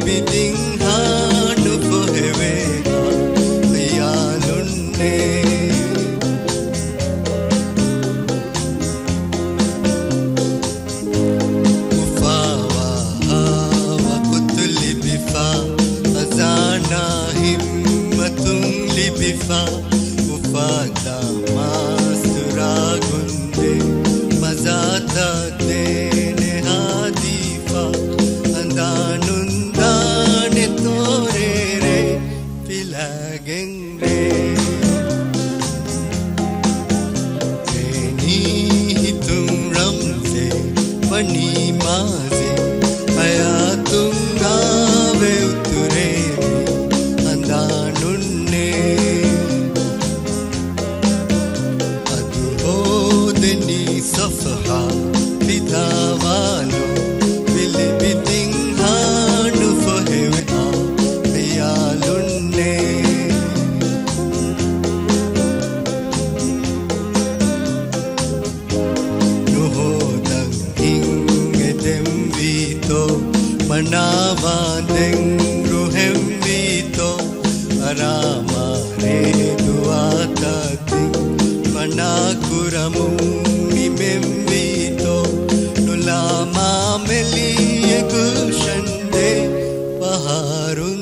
විදින් හානු පොහෙවේනා යාළුන්නේ උෆාවා වකුතුලි බිෆා අසානා හිම්මතුන් ලිබිෆා උෆාදා මාස්තුරා ගුන්දේ මසාතා දේනේ හාදීෆා andanundane torere pilagengre eni hitum ramse pani maze ayatunga ve uture andanunne adu hodeni safha vidawalo bilibiding hanu fohewe යාළුන්නේ නොහොදන් හිංගෙදෙම් වීතෝ මනාවාදෙන් රුහෙම් වීතෝ අරාමාරේ දුවාතතින් මනාකුරමුන් නිමෙම් වීතෝ නුලාමා මෙලිය ගුෂන්දේ පහරුන්